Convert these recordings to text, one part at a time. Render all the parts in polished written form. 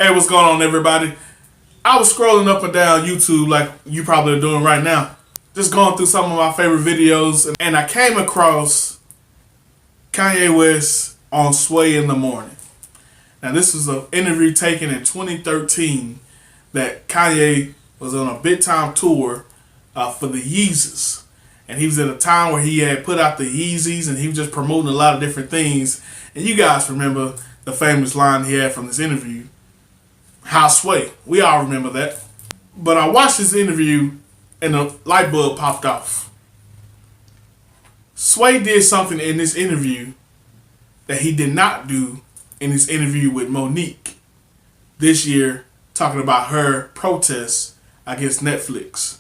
Hey, what's going on, everybody? I was scrolling up and down YouTube like you probably are doing right now. Just going through some of my favorite videos, and I came across Kanye West on Sway in the Morning. Now, this is an interview taken in 2013 that Kanye was on a big-time tour for the Yeezys. And he was at a time where he had put out the Yeezys, and he was just promoting a lot of different things. And you guys remember the famous line he had from this interview, "How Sway." We all remember that. But I watched this interview, and the light bulb popped off. Sway did something in this interview that he did not do in his interview with Monique this year, talking about her protests against Netflix.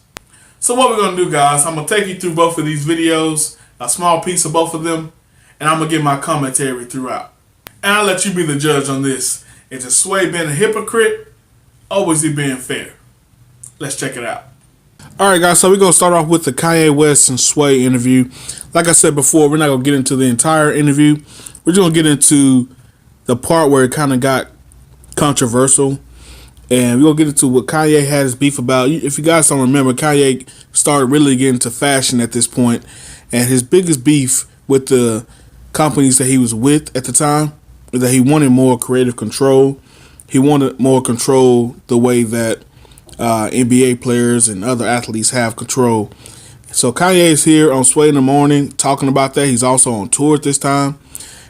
So what we're going to do, guys, I'm going to take you through both of these videos, a small piece of both of them, and I'm going to give my commentary throughout. And I'll let you be the judge on this. Is it Sway being a hypocrite, or was he being fair? Let's check it out. Alright, guys, so we're going to start off with the Kanye West and Sway interview. Like I said before, we're not going to get into the entire interview. We're just going to get into the part where it kind of got controversial. And we're going to get into what Kanye had his beef about. If you guys don't remember, Kanye started really getting into fashion at this point. And his biggest beef with the companies that he was with at the time is that he wanted more creative control. He wanted more control the way that NBA players and other athletes have control. So Kanye is here on Sway in the Morning talking about that. He's also on tour at this time.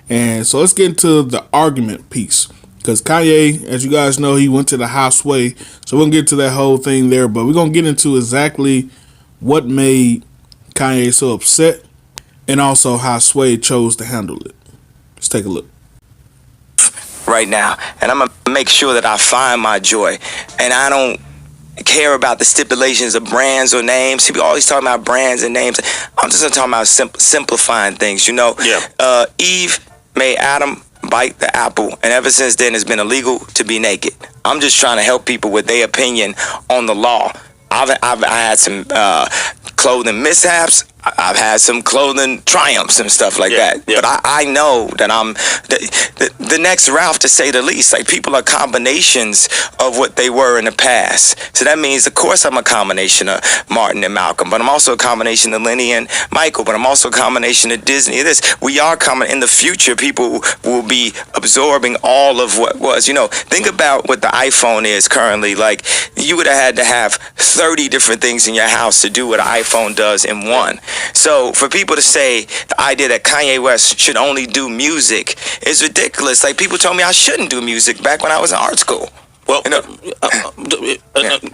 And so let's get into the argument piece. Because Kanye, as you guys know, he went to the house Sway. So we're going to get to that whole thing there. But we're going to get into exactly what made Kanye so upset and also how Sway chose to handle it. Let's take a look. Right now. And I'm going to make sure that I find my joy. And I don't care about the stipulations of brands or names. People always talking about brands and names. I'm just talking about simplifying things, you know. Yeah. Eve made Adam bite the apple, and ever since then it's been illegal to be naked. I'm just trying to help people with their opinion on the law. I've had some clothing mishaps. I've had some clothing triumphs and stuff like that. Yeah. But I know that I'm the next Ralph, to say the least. Like, people are combinations of what they were in the past. So that means, of course, I'm a combination of Martin and Malcolm, but I'm also a combination of Lenny and Michael, but I'm also a combination of Disney. We are common. In the future, people will be absorbing all of what was. You know, think about what the iPhone is currently. Like, you would have had to have 30 different things in your house to do what an iPhone does in one. So for people to say the idea that Kanye West should only do music is ridiculous. Like, people told me I shouldn't do music back when I was in art school. Well, you know?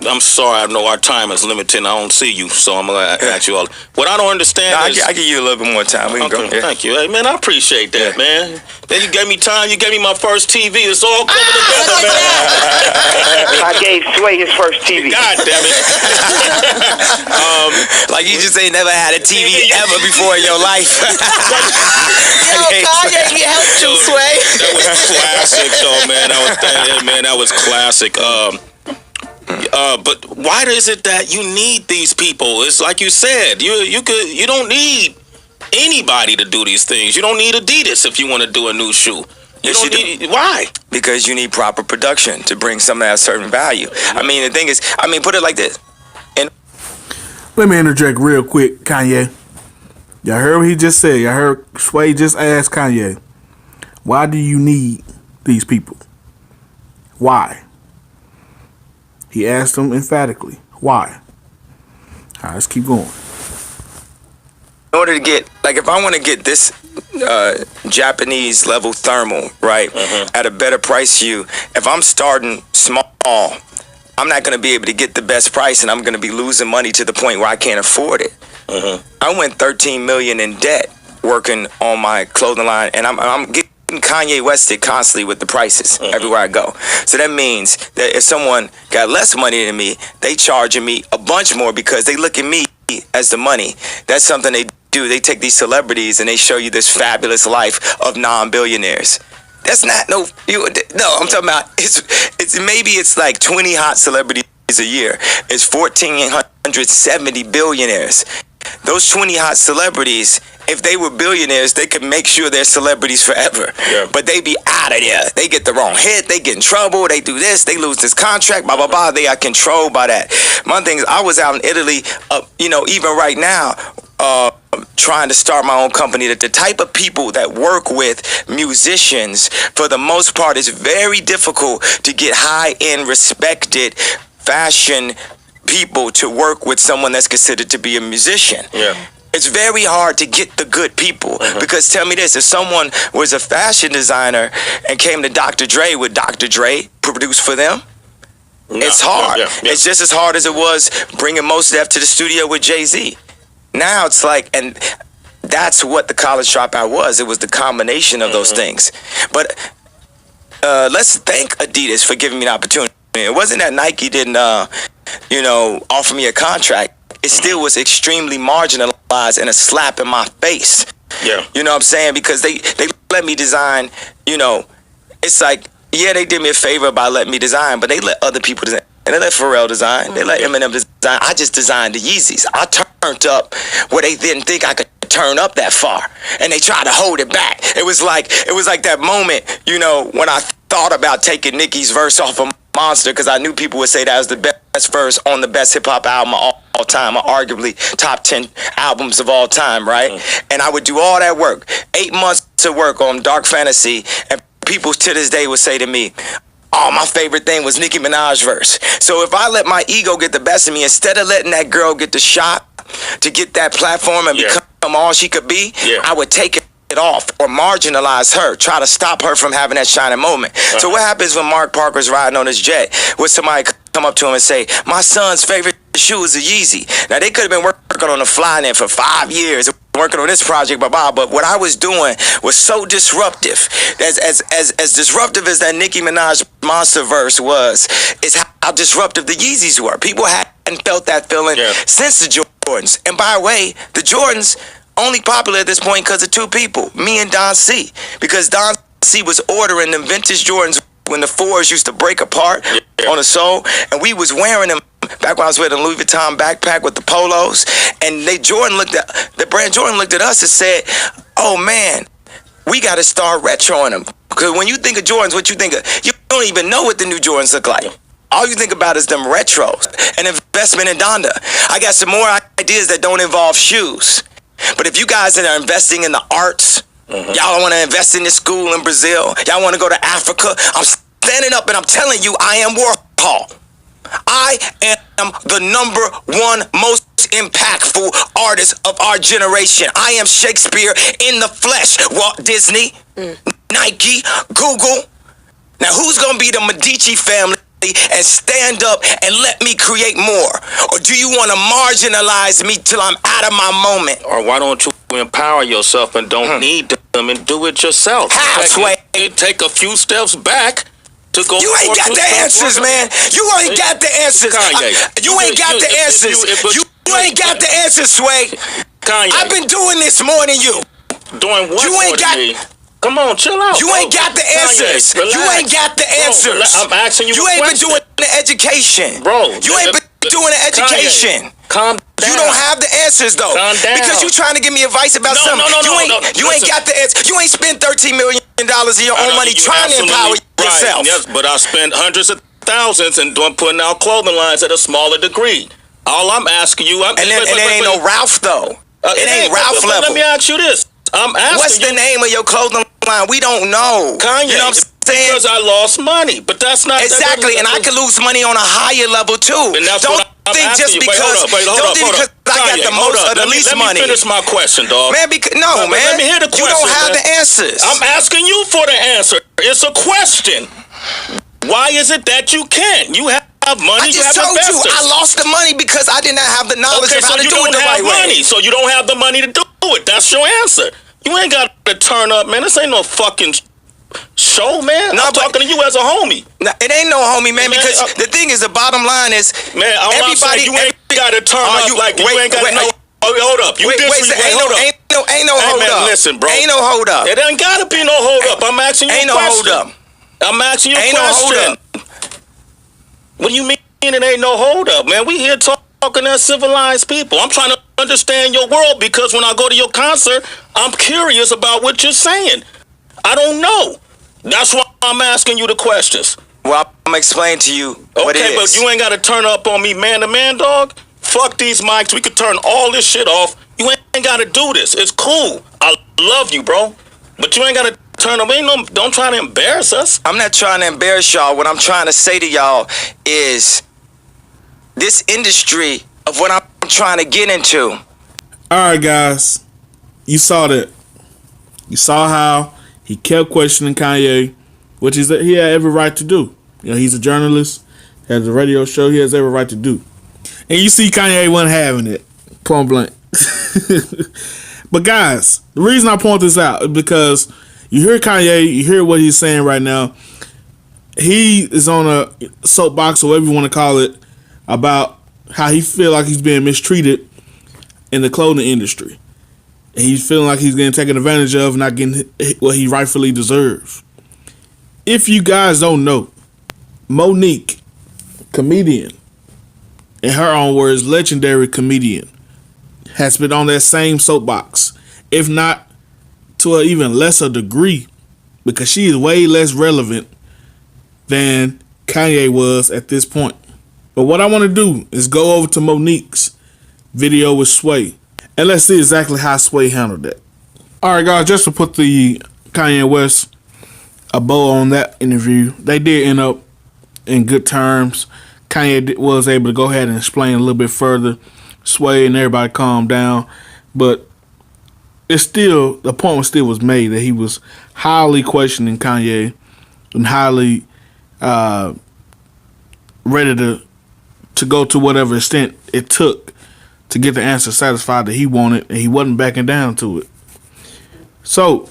I'm sorry. I know our time is limited and I don't see you, so I'm going to ask you all. What I don't understand is... I give you a little bit more time. We can go. Yeah. Thank you. Hey, man, I appreciate that, man. Then you gave me time. You gave me my first TV. It's all coming together, man. I gave Sway his first TV. God damn it. Like, you just ain't never had a TV ever before in your life. Kanye, he helped you, Sway. That was classic, though, man. That was classic. But why is it that you need these people? It's like you said, you don't need anybody to do these things. You don't need Adidas if you want to do a new shoe. Why? Because you need proper production to bring some of that certain value. I mean, the thing is, put it like this. Let me interject real quick, Kanye. Y'all heard what he just said. Y'all heard Sway just asked Kanye, why do you need these people? Why? He asked him emphatically, why? All right, let's keep going. In order to get, like, if I want to get this Japanese level thermal, right, at a better price to you, if I'm starting small, I'm not going to be able to get the best price, and I'm going to be losing money to the point where I can't afford it. I went $13 million in debt working on my clothing line, and I'm getting Kanye Wested constantly with the prices everywhere I go. So that means that if someone got less money than me, they charging me a bunch more because they look at me as the money. That's something they do. They take these celebrities and they show you this fabulous life of non-billionaires. That's not I'm talking about it's like 20 hot celebrities a year. It's 1,470 billionaires. those 20 hot celebrities, if they were billionaires, they could make sure they're celebrities forever. Yeah. But they be out of there. They get the wrong hit. They get in trouble. They do this. They lose this contract. Blah, blah, blah. They are controlled by that. My thing is, I was out in Italy, even right now, trying to start my own company. That the type of people that work with musicians, for the most part, is very difficult to get high-end, respected fashion people to work with someone that's considered to be a musician. Yeah. It's very hard to get the good people, because tell me this, if someone was a fashion designer and came to Dr. Dre, would Dr. Dre produce for them? No, it's hard. Yeah. It's just as hard as it was bringing Mos Def to the studio with Jay-Z. Now it's like, and that's what the College Dropout was. It was the combination of those things. But let's thank Adidas for giving me an opportunity. It wasn't that Nike didn't, offer me a contract. It still was extremely marginalized and a slap in my face. Yeah. You know what I'm saying? Because they let me design, it's like, yeah, they did me a favor by letting me design, but they let other people design. And they let Pharrell design. They let Eminem design. I just designed the Yeezys. I turned up where they didn't think I could turn up that far. And they tried to hold it back. It was like that moment, when I thought about taking Nicki's verse off of Monster, because I knew people would say that was the best verse on the best hip-hop album of all time, or arguably top 10 albums of all time, right? And I would do all that work, 8 months to work on Dark Fantasy, and people to this day would say to me, oh, my favorite thing was Nicki Minaj's verse. So if I let my ego get the best of me, instead of letting that girl get the shot to get that platform and become all she could be, I would take it off or marginalize her, try to stop her from having that shining moment. So what happens when Mark Parker's riding on his jet? Would somebody come up to him and say, my son's favorite shoe is a Yeezy? Now, they could have been working on the fly net for 5 years, working on this project, but what I was doing was so disruptive. As disruptive as that Nicki Minaj Monster verse was, is how disruptive the Yeezys were. People hadn't felt that feeling since the Jordans. And by the way, the Jordans only popular at this point because of two people, me and Don C. Because Don C was ordering them vintage Jordans when the 4s used to break apart on the sole, and we was wearing them back when I was wearing a Louis Vuitton backpack with the polos, and the brand Jordan looked at us and said, oh man, we got to start retroing them. Because when you think of Jordans, what you think of? You don't even know what the new Jordans look like. All you think about is them retros. An investment in Donda. I got some more ideas that don't involve shoes. But if you guys that are investing in the arts, y'all want to invest in this school in Brazil, y'all want to go to Africa, I'm standing up and I'm telling you, I am Warhol. I am the #1 most impactful artist of our generation. I am Shakespeare in the flesh. Walt Disney, Nike, Google. Now, who's going to be the Medici family and stand up and let me create more? Or do you want to marginalize me till I'm out of my moment? Or why don't you empower yourself and don't need them and do it yourself? How, Sway? Take a few steps back to go. You ain't got the answers, man. You ain't got the answers. You ain't got the answers. You ain't got the answers, Sway. Kanye, I've been doing this more than you. Doing what? You ain't got. Come on, chill out. You ain't got the answers. You ain't got the answers. I'm asking you. You ain't been doing the education, bro. You ain't been doing the education. Calm down. You don't have the answers though. Calm down. Because you trying to give me advice about something. You ain't got the answer. You ain't spent $13 million of your own money trying to empower yourself. Yes, but I spent hundreds of thousands and putting out clothing lines at a smaller degree. All I'm asking you, and it ain't no Ralph though. It ain't Ralph level. Let me ask you this. I'm asking what's the name of your clothing line? We don't know. Kanye. You know what I'm saying? Because I lost money, but that's not exactly. And I could lose money on a higher level too. And that's don't think just because. Don't think because I got the most or the least money. Let me finish my question, dog. Man, man. Let me hear the question. You don't have the answers. I'm asking you for the answer. It's a question. Why is it that you can't? You have money. I just told you I lost the money because I did not have the knowledge of how to do it the right way. So you don't have the money to do it. That's your answer. You ain't got to turn up, man. This ain't no fucking show, man. I'm talking to you as a homie. It ain't no homie, man, because the thing is, the bottom line is, man, everybody, you ain't got to turn up like you ain't got to know. Hold up. You ain't no hold up. Listen, bro. Ain't no hold up. It ain't got to be no hold up. I'm asking you a question. Ain't no hold up. I'm asking you a question. Ain't no hold up. What do you mean it ain't no hold up, man? We here talking as civilized people. I'm trying to understand your world, because when I go to your concert, I'm curious about what you're saying. I don't know. That's why I'm asking you the questions. Well, I'm gonna explain to you what it Okay, is. but you ain't got to turn up on me man to man, dog. Fuck these mics. We could turn all this shit off. You ain't got to do this. It's cool. I love you, bro. But you ain't got to turn up. Don't try to embarrass us. I'm not trying to embarrass y'all. What I'm trying to say to y'all is this industry of what I'm trying to get into. All right, guys. You saw that. You saw how he kept questioning Kanye, which is that he had every right to do. You know, he's a journalist, has a radio show. He has every right to do. And you see Kanye wasn't having it. Point blank. But guys, the reason I point this out is because you hear Kanye, you hear what he's saying right now. He is on a soapbox, or whatever you want to call it, about how he feel like he's being mistreated in the clothing industry. And he's feeling like he's getting taken advantage of, not getting what he rightfully deserves. If you guys don't know, Monique, comedian, in her own words, legendary comedian, has been on that same soapbox, if not to an even lesser degree, because she is way less relevant than Kanye was at this point. But what I want to do is go over to Monique's video with Sway, and let's see exactly how Sway handled that. Alright guys, just to put the Kanye West a bow on that interview, they did end up in good terms. Kanye was able to go ahead and explain a little bit further. Sway and everybody calmed down, but it's still, the point was made that he was highly questioning Kanye and highly ready to go to whatever extent it took to get the answer satisfied that he wanted, and he wasn't backing down to it. So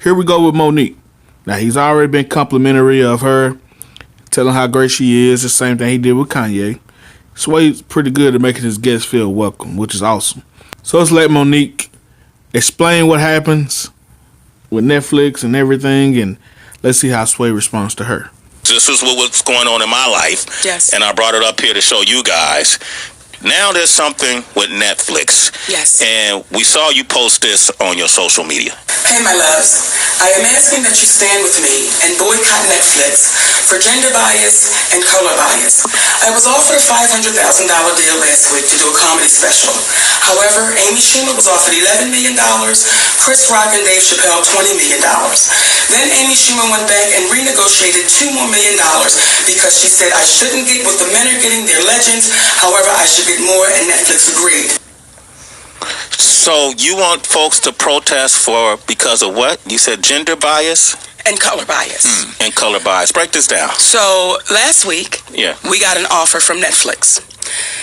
here we go with Monique. Now he's already been complimentary of her, telling how great she is, the same thing he did with Kanye. Sway's pretty good at making his guests feel welcome, which is awesome. So let's let Monique explain what happens with Netflix and everything, and let's see how Sway responds to her. This is what's going on in my life. Yes. And I brought it up here to show you guys. Now there's something with Netflix. Yes. And we saw you post this on your social media. Hey, my loves. I am asking that you stand with me and boycott Netflix for gender bias and color bias. I was offered a $500,000 deal last week to do a comedy special. However, Amy Schumer was offered $11 million, Chris Rock and Dave Chappelle $20 million. Then Amy Schumer went back and renegotiated $2 more million because she said I shouldn't get what the men are getting, their legends. However, I should get more, and Netflix agreed. So you want folks to protest because of what? You said gender bias? And color bias. And color bias. Break this down. So last week, Yeah. we got an offer from Netflix.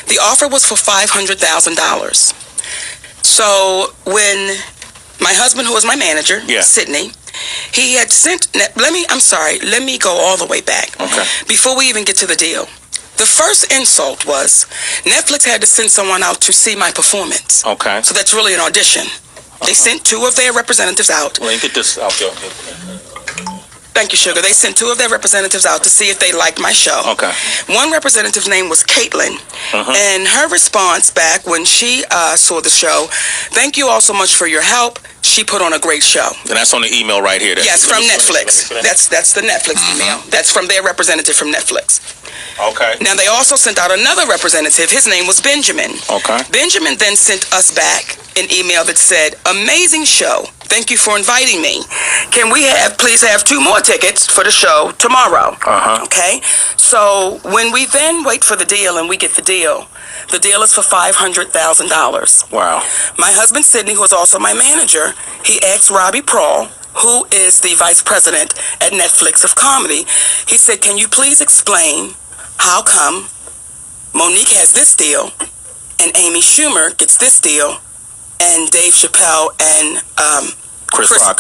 The offer was for $500,000. So when my husband, who was my manager, Yeah. Sydney, he had sent, let me go all the way back. Okay. Before we even get to the deal. The first insult was Netflix had to send someone out to see my performance. Okay. So that's really an audition. They sent two of their representatives out. Let me get this out there. Thank you, Sugar. They sent two of their representatives out to see if they liked my show. Okay. One representative's name was Caitlin. And her response back when she saw the show, thank you all so much for your help. She put on a great show. And that's on the email right here. Yes, from Netflix. That's the Netflix email. That's from their representative from Netflix. Okay. Now, they also sent out another representative. His name was Benjamin. Okay. Benjamin then sent us back an email that said, amazing show. Thank you for inviting me. Can we please have 2 more tickets for the show tomorrow? Okay? So when we then wait for the deal and we get the deal is for $500,000. Wow. My husband, Sidney, who is also my manager, he asked Robbie Prawl, who is the vice president at Netflix of comedy, he said, can you please explain how come Monique has this deal and Amy Schumer gets this deal and Dave Chappelle and Chris Rock,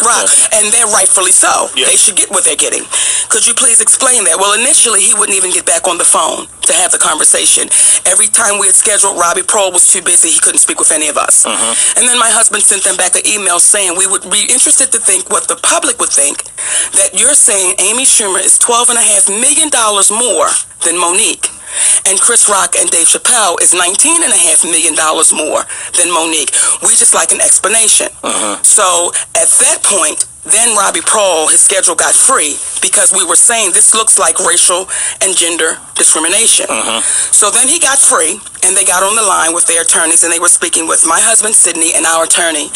and they're rightfully so. Yeah. They should get what they're getting. Could you please explain that? Well, initially, he wouldn't even get back on the phone to have the conversation. Every time we had scheduled, Robbie Prawl was too busy. He couldn't speak with any of us. And then my husband sent them back an email saying we would be interested to think what the public would think, that you're saying Amy Schumer is $12.5 million more than Monique. and Chris Rock and Dave Chappelle is $19.5 million more than Monique. We just like an explanation. So at that point, then Robbie Paul, his schedule got free because we were saying this looks like racial and gender discrimination. So then he got free, and they got on the line with their attorneys, and they were speaking with my husband, Sidney, and our attorney,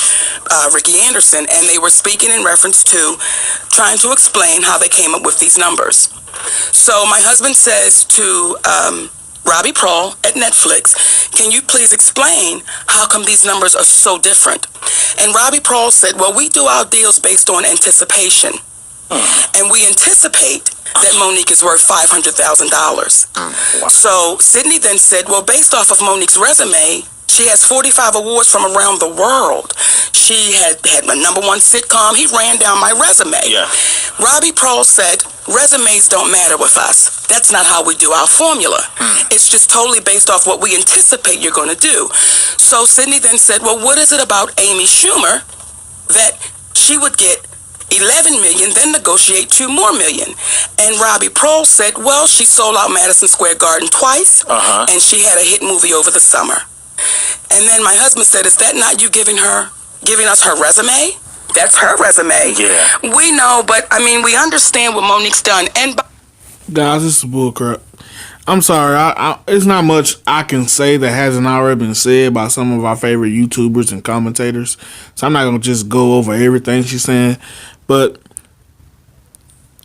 Ricky Anderson, and they were speaking in reference to trying to explain how they came up with these numbers. So my husband says to Robbie Paul at Netflix, can you please explain how come these numbers are so different? And Robbie Paul said, well, we do our deals based on anticipation. And we anticipate that Monique is worth $500,000. So Sidney then said, well, based off of Monique's resume, she has 45 awards from around the world. She had a #1 sitcom. He ran down my resume. Robbie Paul said, resumes don't matter with us. That's not how we do our formula. It's just totally based off what we anticipate you're going to do. So Sidney then said, well, what is it about Amy Schumer that she would get 11 million, then negotiate 2 more million? And Robbie Paul said, well, she sold out Madison Square Garden twice, and she had a hit movie over the summer. And then my husband said, is that not you giving us her resume? That's her resume. Yeah. We know, but I mean, we understand what Monique's done. And guys, this is bullcrap. I'm sorry. It's not much I can say that hasn't already been said by some of our favorite YouTubers and commentators. So I'm not going to just go over everything she's saying. But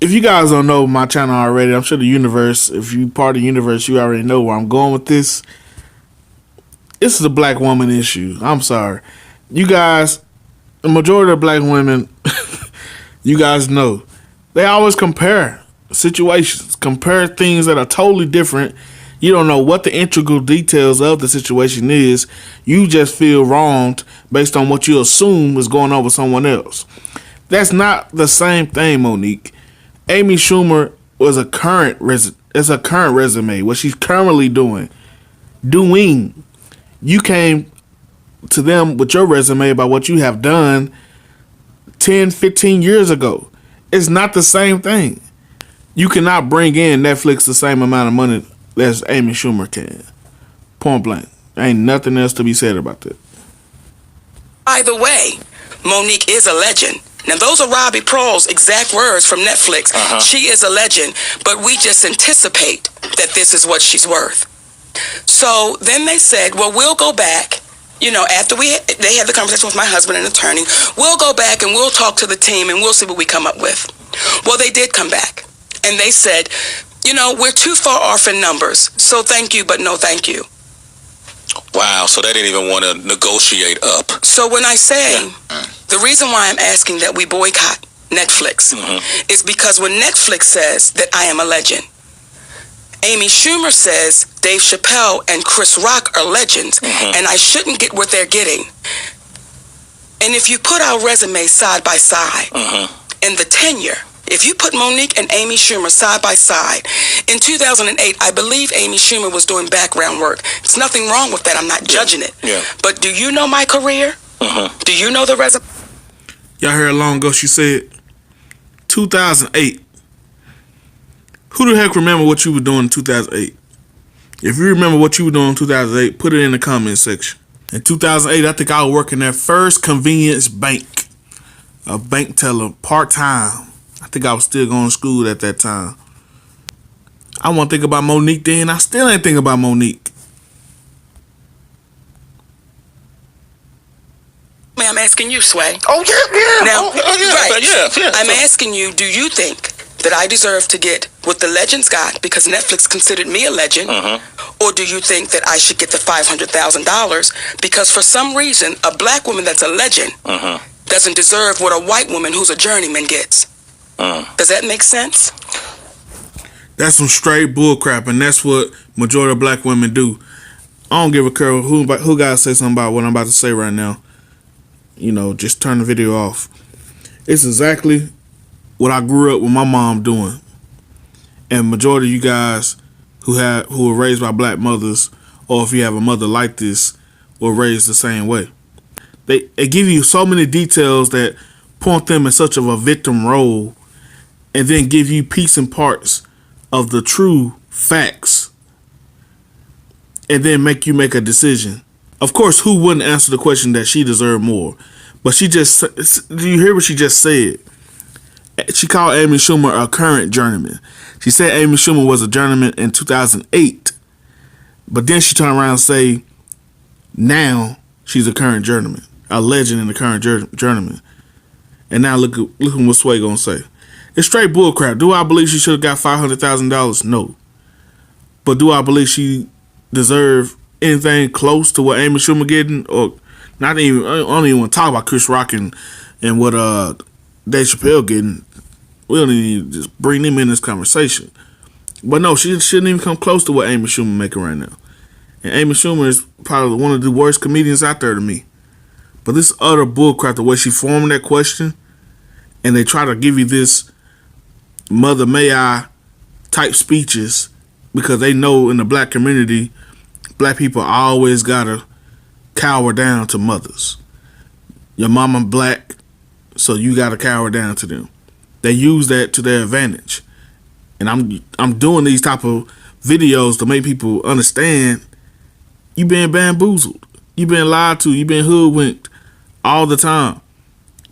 if you guys don't know my channel already, I'm sure the universe, if you part of the universe, you already know where I'm going with this. This is a black woman issue. I'm sorry. You guys, the majority of black women, you guys know, they always compare situations, compare things that are totally different. You don't know what the integral details of the situation is. You just feel wronged based on what you assume is going on with someone else. That's not the same thing, Monique. Amy Schumer was a current resume. What she's currently doing. You came to them with your resume about what you have done 10, 15 years ago. It's not the same thing. You cannot bring in Netflix the same amount of money as Amy Schumer can. Point blank. Ain't nothing else to be said about that. Either way, Monique is a legend. Now, those are Robbie Paul's exact words from Netflix. She is a legend, but we just anticipate that this is what she's worth. So then they said, well, we'll go back, after they had the conversation with my husband and attorney, we'll go back and we'll talk to the team and we'll see what we come up with. Well, they did come back and they said, we're too far off in numbers. So thank you, but no thank you. Wow, so they didn't even want to negotiate up. So when I say the reason why I'm asking that we boycott Netflix is because when Netflix says that I am a legend, Amy Schumer says Dave Chappelle and Chris Rock are legends, and I shouldn't get what they're getting. And if you put our resumes side by side, in the tenure, if you put Monique and Amy Schumer side by side, in 2008, I believe Amy Schumer was doing background work. There's nothing wrong with that. I'm not judging it. But do you know my career? Do you know the resume? Y'all heard long ago she said 2008. Who the heck remember what you were doing in 2008? If you remember what you were doing in 2008, put it in the comment section. In 2008, I think I was working at First Convenience Bank, a bank teller, part-time. I think I was still going to school at that time. I want to think about Monique then. I still ain't think about Monique. I'm asking you, Sway. Oh, yeah. Now, right. Yeah. I'm asking you, do you think that I deserve to get what the legends got because Netflix considered me a legend? Or do you think that I should get the $500,000 because for some reason, a black woman that's a legend doesn't deserve what a white woman who's a journeyman gets? Does that make sense? That's some straight bullcrap, and that's what majority of black women do. I don't give a care who gotta say something about what I'm about to say right now. Just turn the video off. It's exactly what I grew up with my mom doing. And majority of you guys who were raised by black mothers, or if you have a mother like this, were raised the same way. They give you so many details that point them in such of a victim role, and then give you piece and parts of the true facts and then make you make a decision. Of course, who wouldn't answer the question that she deserved more? But she just, do you hear what she just said? She called Amy Schumer a current journeyman. She said Amy Schumer was a journeyman in 2008. But then she turned around and say, now she's a current journeyman, a legend in the current journeyman. And now look what Sway gonna say. It's straight bullcrap. Do I believe she should have got $500,000? No. But do I believe she deserved anything close to what Amy Schumer getting? Or not even, I don't even want to talk about Chris Rock and what Dave Chappelle getting. We don't even just bring them in this conversation. But no, she shouldn't even come close to what Amy Schumer making right now. And Amy Schumer is probably one of the worst comedians out there to me. But this utter bullcrap, the way she formed that question, and they try to give you this Mother May I type speeches because they know in the black community, black people always gotta cower down to mothers. Your mama black, so you gotta cower down to them. They use that to their advantage. And I'm doing these type of videos to make people understand you been bamboozled. You been lied to. You been hoodwinked all the time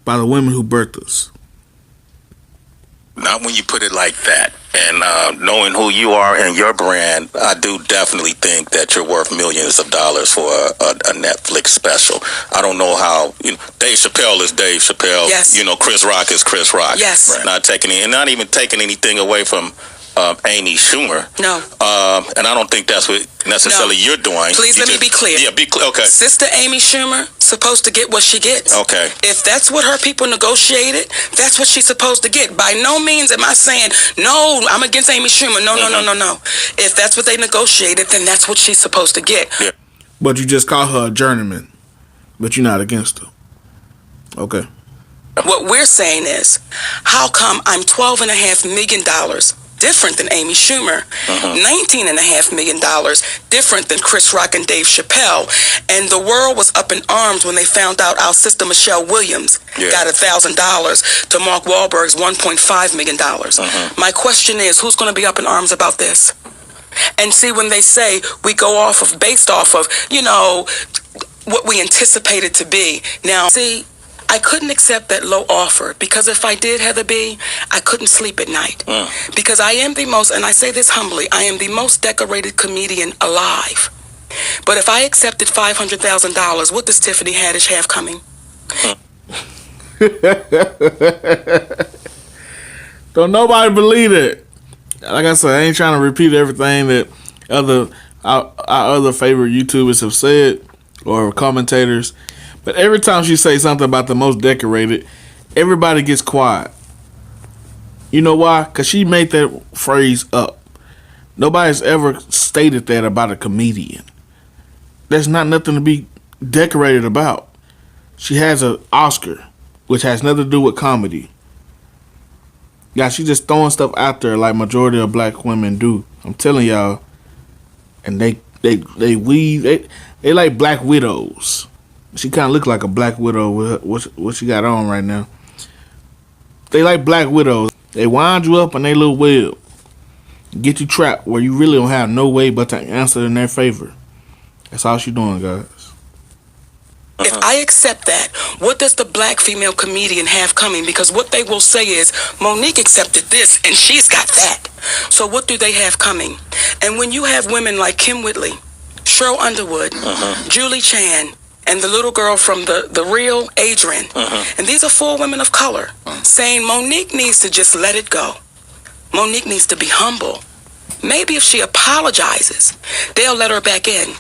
by the women who birthed us. Not when you put it like that. And knowing who you are and your brand, I do definitely think that you're worth millions of dollars for a Netflix special. I don't know how, Dave Chappelle is Dave Chappelle. Yes. Chris Rock is Chris Rock. Yes. Right. Not even taking anything away from Amy Schumer. No. And I don't think that's what necessarily you're doing. Please let me be clear. Yeah, be clear. Okay. Sister Amy Schumer supposed to get what she gets. Okay. If that's what her people negotiated, that's what she's supposed to get. By no means am I saying, no, I'm against Amy Schumer. No. If that's what they negotiated, then that's what she's supposed to get. Yeah. But you just call her a journeyman, but you're not against her. Okay. What we're saying is, how come I'm $12.5 million different than Amy Schumer, $19.5 million different than Chris Rock and Dave Chappelle, and the world was up in arms when they found out our sister Michelle Williams got $1,000 to Mark Wahlberg's $1.5 million. My question is, who's going to be up in arms about this? And see, when they say we go based off of, what we anticipated to be. Now, see, I couldn't accept that low offer because if I did, Heather B, I couldn't sleep at night. Because I am the most, and I say this humbly, I am the most decorated comedian alive. But if I accepted $500,000, what does Tiffany Haddish have coming? Don't nobody believe it. Like I said, I ain't trying to repeat everything that our other favorite YouTubers have said or commentators. But every time she say something about the most decorated, everybody gets quiet. You know why? Because she made that phrase up. Nobody's ever stated that about a comedian. There's not nothing to be decorated about. She has an Oscar, which has nothing to do with comedy. Yeah, she just throwing stuff out there like majority of black women do. I'm telling y'all. And they like black widows. She kind of look like a black widow with what she got on right now. They like black widows. They wind you up in their little web. Get you trapped where you really don't have no way but to answer in their favor. That's all she doing, guys. If I accept that, what does the black female comedian have coming? Because what they will say is, Monique accepted this and she's got that. So what do they have coming? And when you have women like Kim Whitley, Cheryl Underwood, Julie Chan, and the little girl from the real Adrian, and these are 4 women of color, saying Monique needs to just let it go. Monique needs to be humble. Maybe if she apologizes, they'll let her back in.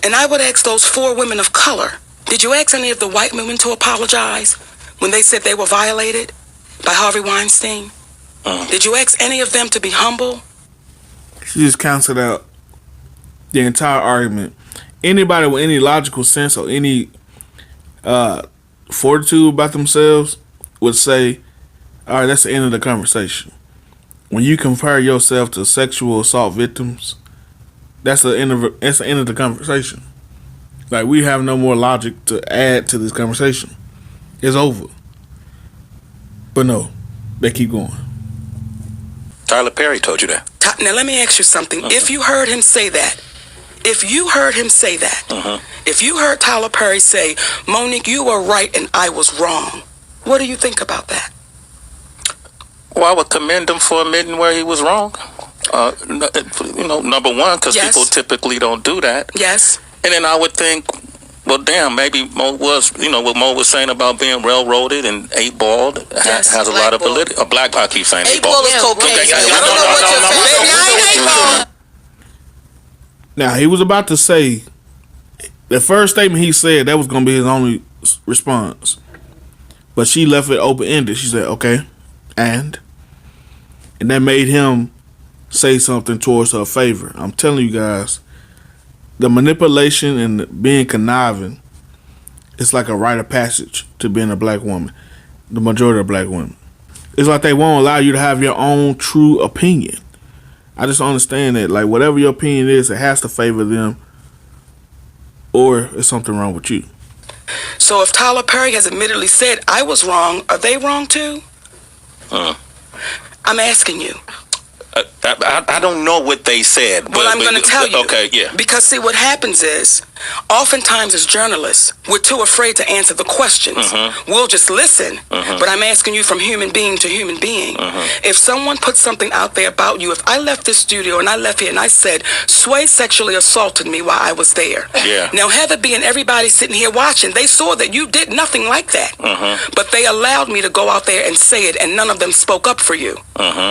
And I would ask those 4 women of color, did you ask any of the white women to apologize when they said they were violated by Harvey Weinstein? Did you ask any of them to be humble? She just canceled out the entire argument. Anybody with any logical sense or any fortitude about themselves would say, all right, that's the end of the conversation. When you compare yourself to sexual assault victims, that's the end of the conversation. Like, we have no more logic to add to this conversation. It's over. But no, they keep going. Tyler Perry told you that. Now let me ask you something. If you heard him say that, If you heard him say that, if you heard Tyler Perry say, Monique, you were right and I was wrong, what do you think about that? Well, I would commend him for admitting where he was wrong. Number one, because Yes. people typically don't do that. Yes. And then I would think, well, damn, maybe Mo was, what Mo was saying about being railroaded and eight-balled Yes, has a lot of validity. A black, I keep saying Eight-ball is cocaine. Okay, I don't know what you're saying. Baby, I ain't eight-ball. Now, he was about to say, the first statement he said, that was going to be his only response. But she left it open-ended. She said, okay, and that made him say something towards her favor. I'm telling you guys, the manipulation and being conniving, it's like a rite of passage to being a black woman. The majority of black women. It's like they won't allow you to have your own true opinion. I just understand that, like, whatever your opinion is, it has to favor them, or it's something wrong with you. So if Tyler Perry has admittedly said, I was wrong, are they wrong too? I'm asking you. I don't know what they said. Well, I'm going to tell you. Okay, yeah. Because, see, what happens is, oftentimes as journalists, we're too afraid to answer the questions. We'll just listen. But I'm asking you from human being to human being. If someone puts something out there about you, if I left this studio and I left here and I said, Sway sexually assaulted me while I was there. Yeah. Now, Heather B and everybody sitting here watching, they saw that you did nothing like that. But they allowed me to go out there and say it, and none of them spoke up for you.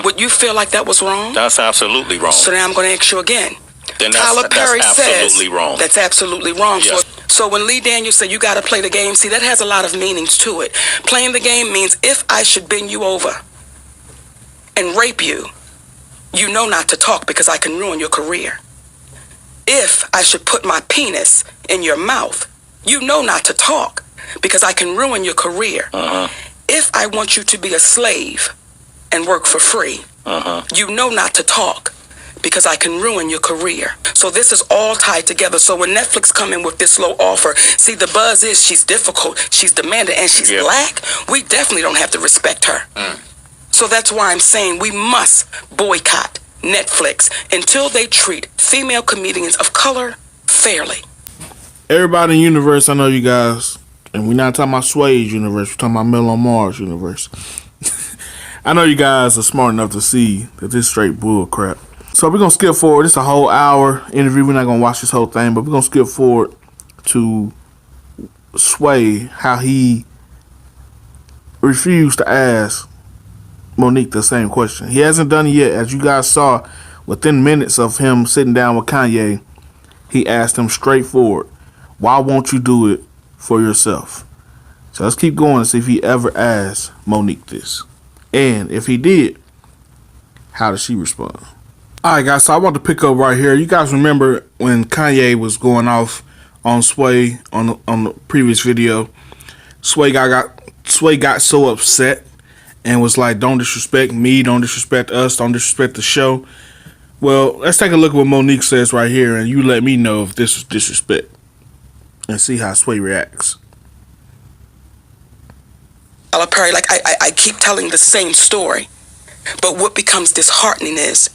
Would you feel like that was wrong? That's absolutely wrong. So now I'm going to ask you again. Then Tyler Perry that's says absolutely wrong. that's absolutely wrong. Yes. So when Lee Daniels said you got to play the game, see, that has a lot of meanings to it. Playing the game means if I should bend you over and rape you, you know not to talk because I can ruin your career. If I should put my penis in your mouth, you know not to talk because I can ruin your career. If I want you to be a slave and work for free, you know not to talk because I can ruin your career. So this is all tied together. So when Netflix come in with this low offer, see, the buzz is she's difficult, she's demanding, and she's black. We definitely don't have to respect her. So that's why I'm saying we must boycott Netflix until they treat female comedians of color fairly. Everybody in the universe, I know you guys, and we're not talking about Sway's universe, we're talking about mel.on.mars universe. I know you guys are smart enough to see that this is straight bull crap. So we're going to skip forward. This is a whole hour interview. We're not going to watch this whole thing, but we're going to skip forward to Sway, how he refused to ask Monique the same question. He hasn't done it yet. As you guys saw, within minutes of him sitting down with Kanye, he asked him straightforward, why won't you do it for yourself? So let's keep going and see if he ever asked Monique this. And if he did, how did she respond? Alright guys, so I want to pick up right here. You guys remember when Kanye was going off on Sway on the previous video? Sway got so upset and was like, don't disrespect me, don't disrespect us, don't disrespect the show. Well, let's take a look at what Monique says right here, and you let me know if this was disrespect and see how Sway reacts. Tyler Perry, like I keep telling the same story, but what becomes disheartening is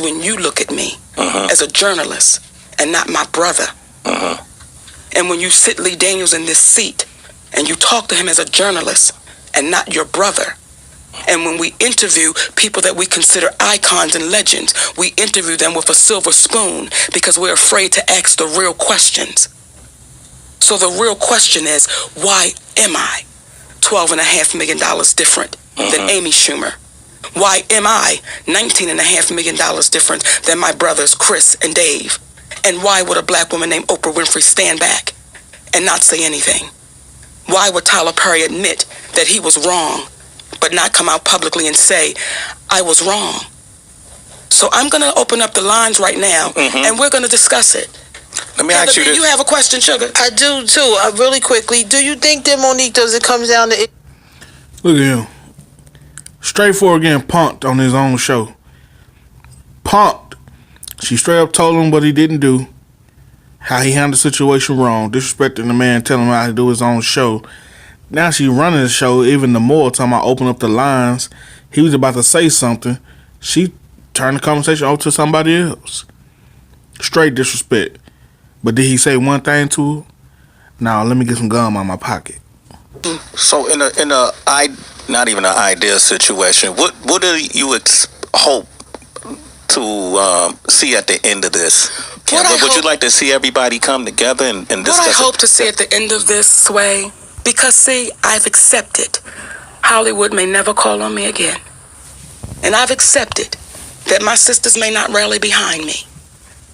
when you look at me as a journalist and not my brother. And when you sit Lee Daniels in this seat and you talk to him as a journalist and not your brother. And when we interview people that we consider icons and legends, we interview them with a silver spoon because we're afraid to ask the real questions. So the real question is, why am I $12.5 million different than Amy Schumer? Why am I $19.5 million different than my brothers Chris and Dave? And why would a black woman named Oprah Winfrey stand back and not say anything? Why would Tyler Perry admit that he was wrong, but not come out publicly and say, I was wrong? So I'm going to open up the lines right now, and we're going to discuss it. Let me ask you this. You have a question, Sugar? I do too. Really quickly, do you think that Monique does it comes down to? Look at him. Straightforward getting punked on his own show. Punked. She straight up told him what he didn't do. How he handled the situation wrong. Disrespecting the man, telling him how to do his own show. Now she running the show even the more, talking about open up the lines. He was about to say something. She turned the conversation over to somebody else. Straight disrespect. But did he say one thing to her? Now let me get some gum out my pocket. So in a not even an ideal situation, what do you hope to see at the end of this? Would you like to see everybody come together and discuss? What I hope to see at the end of this, Sway, because see, I've accepted Hollywood may never call on me again. And I've accepted that my sisters may not rally behind me.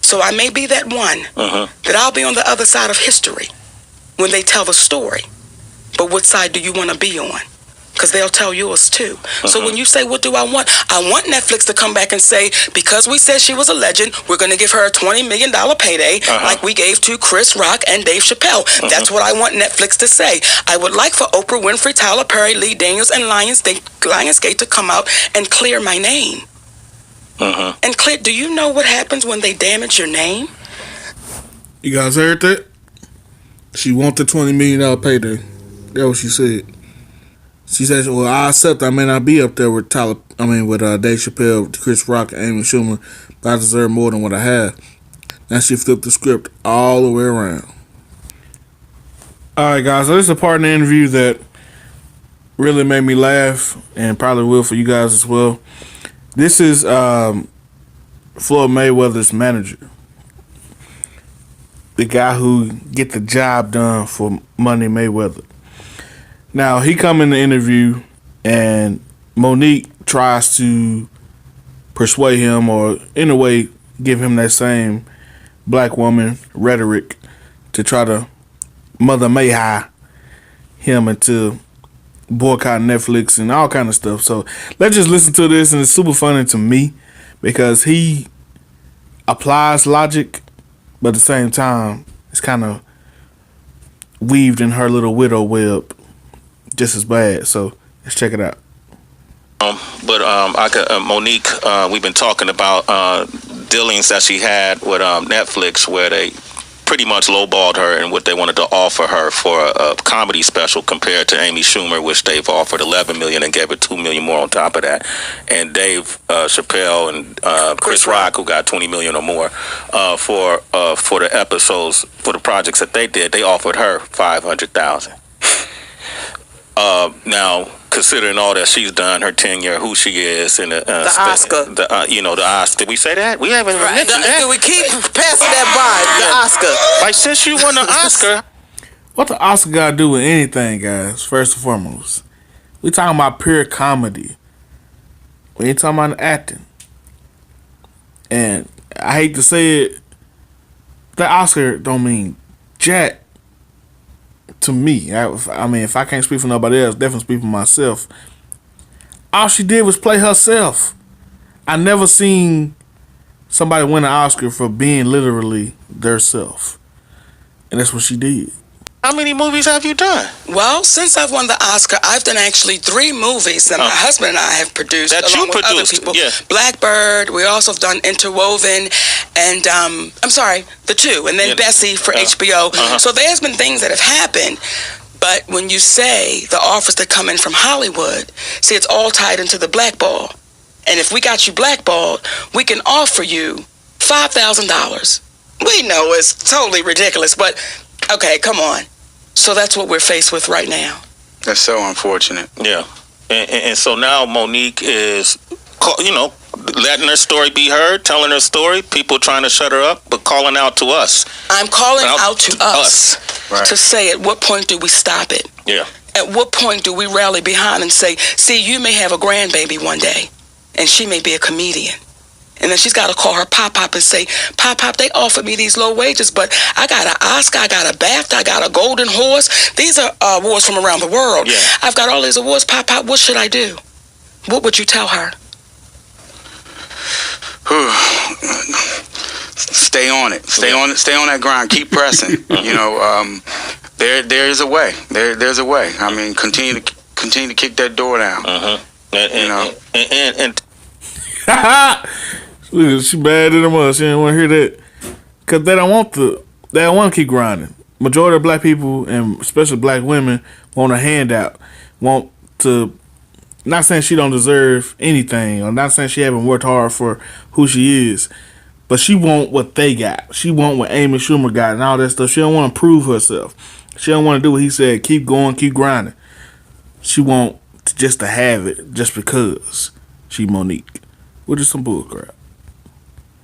So I may be that one, that I'll be on the other side of history when they tell the story. But what side do you want to be on? Because they'll tell yours too. So when you say, what do I want? I want Netflix to come back and say, because we said she was a legend, we're going to give her a $20 million payday like we gave to Chris Rock and Dave Chappelle. That's what I want Netflix to say. I would like for Oprah Winfrey, Tyler Perry, Lee Daniels, and Lionsgate to come out and clear my name. And clear, do you know what happens when they damage your name? You guys heard that? She want the $20 million payday. That's what she said. She said, well, I accept I may not be up there with Dave Chappelle, Chris Rock, and Amy Schumer, but I deserve more than what I have. Now she flipped the script all the way around. Alright guys, so this is a part in the interview that really made me laugh, and probably will for you guys as well. This is Floyd Mayweather's manager. The guy who get the job done for Money Mayweather. Now, he come in the interview and Monique tries to persuade him or in a way give him that same black woman rhetoric to try to Mother May-hi him into boycott Netflix and all kind of stuff. So let's just listen to this, and it's super funny to me because he applies logic, but at the same time it's kind of weaved in her little widow web just as bad. So let's check it out. Monique, we've been talking about dealings that she had with Netflix where they pretty much lowballed her and what they wanted to offer her for a comedy special compared to Amy Schumer, which they've offered $11 million and gave her $2 million more on top of that. And Dave Chappelle and Chris Rock, who got $20 million or more for the episodes, for the projects that they did, they offered her $500,000. Now, considering all that she's done, her tenure, who she is, and the Oscar, the Oscar. Did we say that? We haven't mentioned that. We keep passing that by the Oscar. Like, since you won the Oscar, what the Oscar got to do with anything, guys? First and foremost, we talking about pure comedy. We ain't talking about acting. And I hate to say it, the Oscar don't mean jack to me. I mean, if I can't speak for nobody else, definitely speak for myself. All she did was play herself. I never seen somebody win an Oscar for being literally their self. And that's what she did. how many movies have you done? Well, since I've won the Oscar, I've done actually 3 movies that my husband and I have produced. That along you with produced, other people. yeah. Blackbird, we also have done Interwoven, and I'm sorry, the 2, and then Bessie for HBO. So there's been things that have happened. But when you say the offers that come in from Hollywood, see, it's all tied into the blackball. And if we got you blackballed, we can offer you $5,000. We know it's totally ridiculous, but okay, come on. So that's what we're faced with right now. That's so unfortunate. Yeah. And so now Monique is, letting her story be heard, telling her story, people trying to shut her up, but calling out to us. I'm calling out to us Right. to say at what point do we stop it? Yeah. At what point do we rally behind and say, see, you may have a grandbaby one day, and she may be a comedian. And then she's got to call her Pop-Pop and say, Pop-Pop, they offered me these low wages, but I got an Oscar, I got a BAFTA, I got a Golden Horse. These are awards from around the world. Yeah. I've got all these awards. Pop-Pop, what should I do? What would you tell her? Stay on it. Stay on it. Stay on that grind. Keep pressing. There is a way. There's a way. I mean, continue to kick that door down. And She bad in the mud. She didn't want to hear that. Because they don't want to keep grinding. Majority of black people, and especially black women, want a handout. Want to, not saying she don't deserve anything, or not saying she haven't worked hard for who she is, But she want what they got. She want what Amy Schumer got and all that stuff. She don't want to prove herself. She don't want to do what he said. Keep going, keep grinding. She want just to have it just because she Monique. Which is some bullcrap.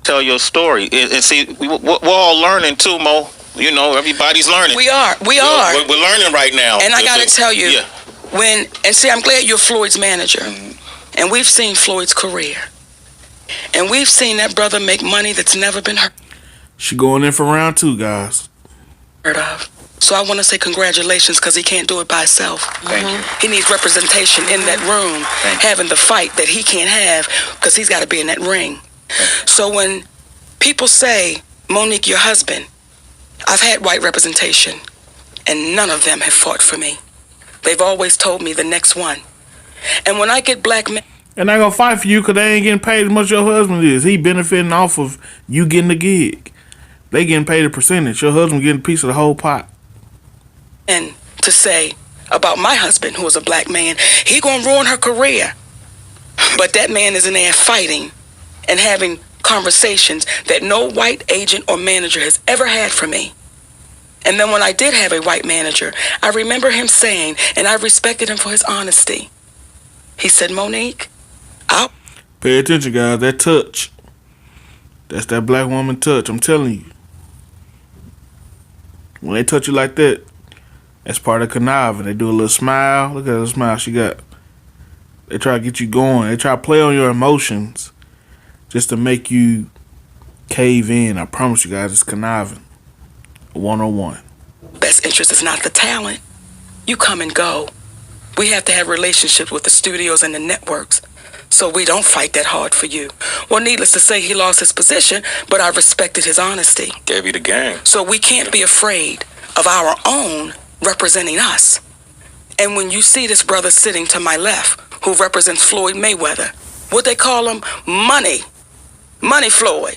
Tell your story. And see, we're all learning too, Mo. You know, everybody's learning. We are. We're learning right now. And I got to tell you, yeah. I'm glad you're Floyd's manager. And we've seen Floyd's career. And we've seen that brother make money that's never been heard She going in for round 2, guys. of. So I want to say congratulations because he can't do it by himself. Thank you. He needs representation in that room, having the fight that he can't have because he's got to be in that ring. So when people say, Monique, your husband, I've had white representation, and none of them have fought for me. They've always told me the next one. And when I get black men... And they're going to fight for you because they ain't getting paid as much as your husband is. He benefiting off of you getting the gig. They getting paid a percentage. Your husband getting a piece of the whole pot. And to say about my husband, who is a black man, he going to ruin her career. But that man is in there fighting and having conversations that no white agent or manager has ever had for me. And then when I did have a white manager, I remember him saying, and I respected him for his honesty. He said, Monique, I'll... Pay attention, guys. That touch. That's that black woman touch. I'm telling you. When they touch you like that, that's part of conniving. They do a little smile. Look at the smile she got. They try to get you going. They try to play on your emotions just to make you cave in. I promise you guys, it's conniving. 101. Best interest is not the talent. You come and go. We have to have relationships with the studios and the networks, so we don't fight that hard for you. Well, needless to say, he lost his position, but I respected his honesty. Gave you the game. So we can't be afraid of our own representing us. And when you see this brother sitting to my left, who represents Floyd Mayweather, what they call him? Money Floyd.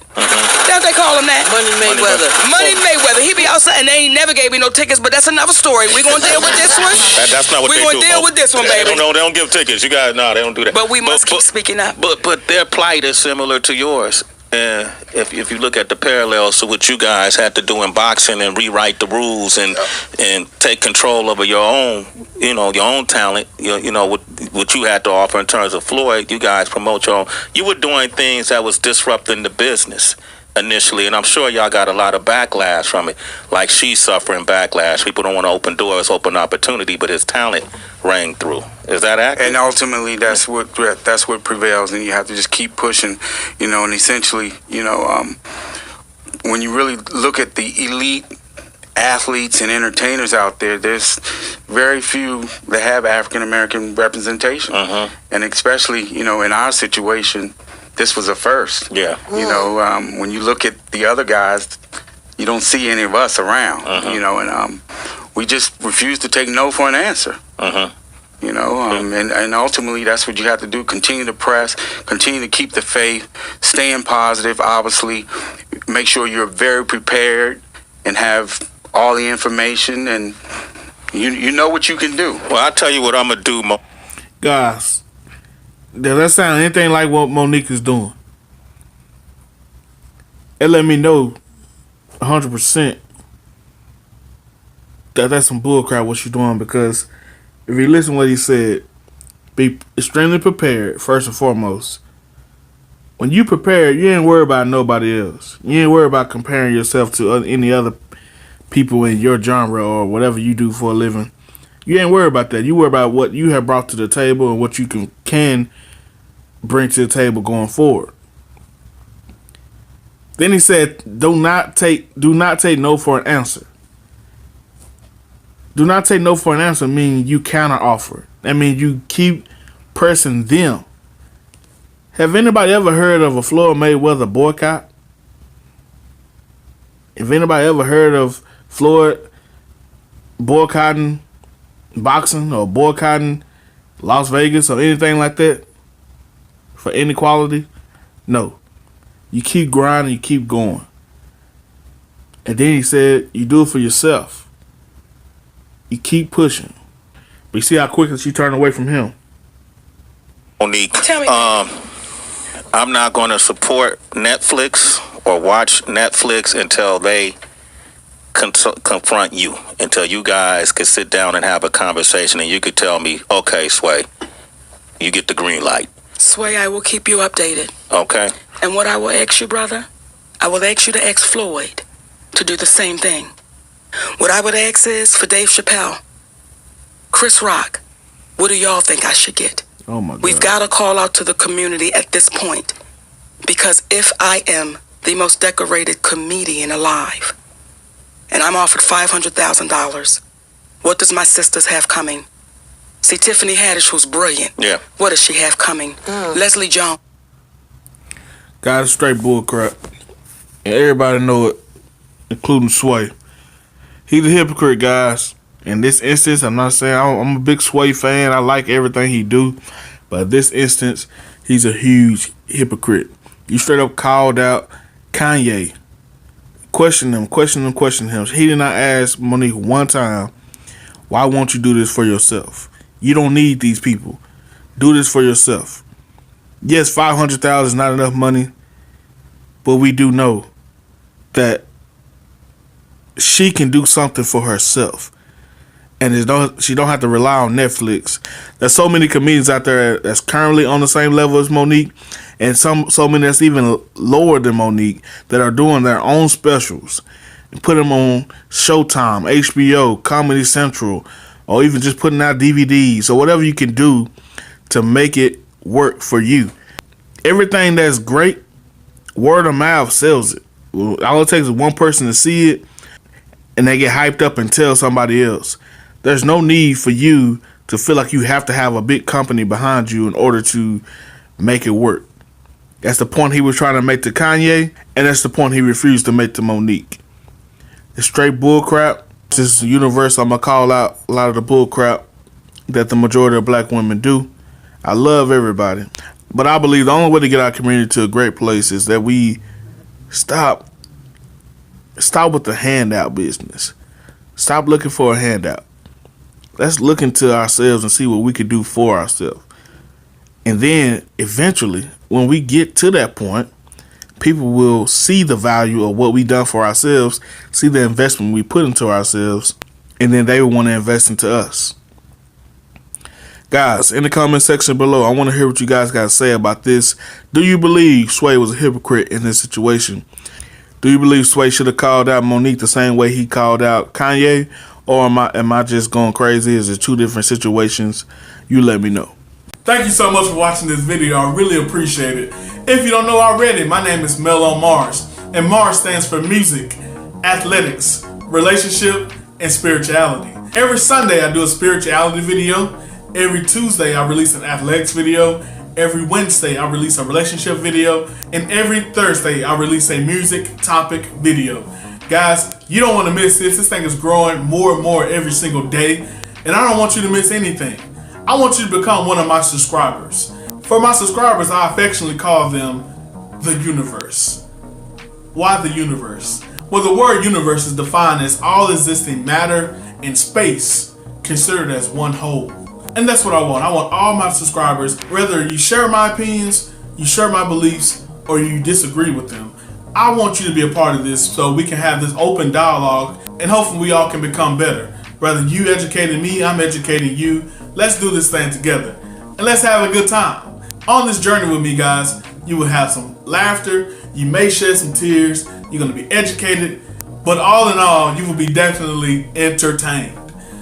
Don't they call him that? Money Mayweather. Money Mayweather. He be outside and they ain't never gave me no tickets, but that's another story. We're going to deal with this one. That's not what We're they going do. to deal with this one, baby. They don't give tickets. You guys, no, they don't do that. But we must keep speaking up. But their plight is similar to yours. And if you look at the parallels to what you guys had to do in boxing and rewrite the rules and take control over your own, your own talent, what you had to offer in terms of Floyd, you guys promote your own. You were doing things that was disrupting the business initially, and I'm sure y'all got a lot of backlash from it. Like she's suffering backlash. People don't want to open doors, open opportunity, but his talent rang through. Is that accurate? And ultimately, that's what prevails, and you have to just keep pushing, and essentially, when you really look at the elite athletes and entertainers out there, there's very few that have African American representation, and especially, in our situation, this was a first. Yeah. When you look at the other guys, you don't see any of us around, and we just refuse to take no for an answer. And ultimately that's what you have to do. Continue to press, continue to keep the faith, staying positive, obviously. Make sure you're very prepared and have all the information, and you know what you can do. Well, I'll tell you what I'm going to do, Mo. Guys, does that sound anything like what Monique is doing? It let me know 100% that that's some bullcrap what you're doing, because if you listen to what he said, be extremely prepared, first and foremost. When you prepare, you ain't worried about nobody else. You ain't worried about comparing yourself to any other people in your genre or whatever you do for a living. You ain't worried about that. You worry about what you have brought to the table and what you can bring to the table going forward. Then he said, do not take no for an answer. Do not take no for an answer means you counter offer. That means you keep pressing them. Have anybody ever heard of a Floyd Mayweather boycott? Have anybody ever heard of Floyd boycotting boxing or boycotting Las Vegas or anything like that for inequality? No. You keep grinding, you keep going. And then he said, you do it for yourself. You keep pushing. But you see how quickly she turned away from him. Monique, Tell me. I'm not going to support Netflix or watch Netflix until they confront you, until you guys could sit down and have a conversation and you could tell me, okay, Sway, you get the green light. Sway, I will keep you updated. Okay. And what I will ask you, brother, I will ask you to ask Floyd to do the same thing. What I would ask is for Dave Chappelle, Chris Rock, what do y'all think I should get? Oh my God. We've got to call out to the community at this point, because if I am the most decorated comedian alive and I'm offered $500,000, what does my sisters have coming? See, Tiffany Haddish, who's brilliant. Yeah. What does she have coming? Leslie Jones. God, it's straight bullcrap. And everybody know it, including Sway. He's a hypocrite, guys. In this instance, I'm not saying I'm a big Sway fan. I like everything he do. But in this instance, he's a huge hypocrite. You straight up called out Kanye. Question him. He did not ask Monique one time, why won't you do this for yourself? You don't need these people. Do this for yourself. Yes, $500,000 is not enough money, but we do know that she can do something for herself, and she don't have to rely on Netflix. There's so many comedians out there that's currently on the same level as Monique, and so many that's even lower than Monique that are doing their own specials and put them on Showtime, HBO, Comedy Central, or even just putting out DVDs or whatever you can do to make it work for you. Everything that's great, word of mouth sells it. All it takes is one person to see it and they get hyped up and tell somebody else. There's no need for you to feel like you have to have a big company behind you in order to make it work. That's the point he was trying to make to Kanye, and that's the point he refused to make to Monique. It's straight bullcrap. This universe, I'm going to call out a lot of the bullcrap that the majority of black women do. I love everybody, but I believe the only way to get our community to a great place is that we stop with the handout business. Stop looking for a handout. Let's look into ourselves and see what we can do for ourselves. And then eventually, when we get to that point, people will see the value of what we done for ourselves, see the investment we put into ourselves, and then they will want to invest into us. Guys, in the comment section below, I want to hear what you guys got to say about this. Do you believe Sway was a hypocrite in this situation? Do you believe Sway should have called out Monique the same way he called out Kanye? Or am I just going crazy? Is it two different situations? You let me know. Thank you so much for watching this video. I really appreciate it. If you don't know already, my name is Mel.on.mars, and Mars stands for music, athletics, relationship, and spirituality. Every Sunday I do a spirituality video. Every Tuesday I release an athletics video. Every Wednesday I release a relationship video. And every Thursday I release a music topic video. Guys, you don't want to miss this. This thing is growing more and more every single day. And I don't want you to miss anything. I want you to become one of my subscribers. For my subscribers, I affectionately call them the universe. Why the universe? Well, the word universe is defined as all existing matter and space considered as one whole. And that's what I want. I want all my subscribers, whether you share my opinions, you share my beliefs, or you disagree with them, I want you to be a part of this so we can have this open dialogue and hopefully we all can become better. Whether you educating me, I'm educating you. Let's do this thing together and let's have a good time. On this journey with me, guys, you will have some laughter, you may shed some tears, you're going to be educated, but all in all, you will be definitely entertained.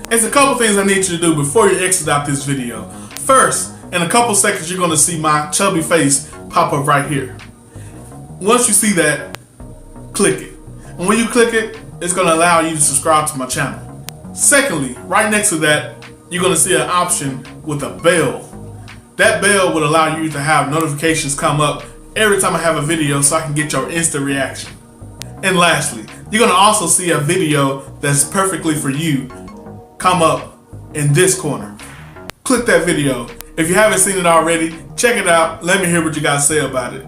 There's a couple things I need you to do before you exit out this video. First, in a couple seconds, you're going to see my chubby face pop up right here. Once you see that, click it. And when you click it, it's going to allow you to subscribe to my channel. Secondly, right next to that, you're going to see an option with a bell. That bell would allow you to have notifications come up every time I have a video so I can get your instant reaction. And lastly, you're going to also see a video that's perfectly for you come up in this corner. Click that video. If you haven't seen it already, check it out. Let me hear what you guys say about it.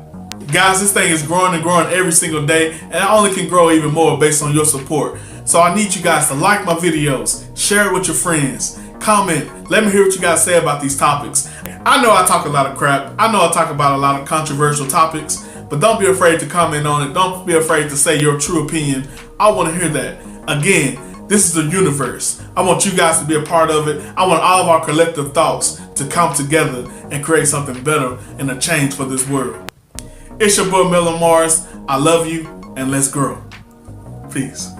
Guys, this thing is growing and growing every single day, and I only can grow even more based on your support. So I need you guys to like my videos, share it with your friends, comment, let me hear what you guys say about these topics. I know I talk a lot of crap, I know I talk about a lot of controversial topics, But don't be afraid to comment on it. Don't be afraid to say your true opinion. I want to hear that. Again, this is the universe. I want you guys to be a part of it. I want all of our collective thoughts to come together and create something better and a change for this world. It's your boy Mel.on.Mars. I love you, and let's grow. Peace.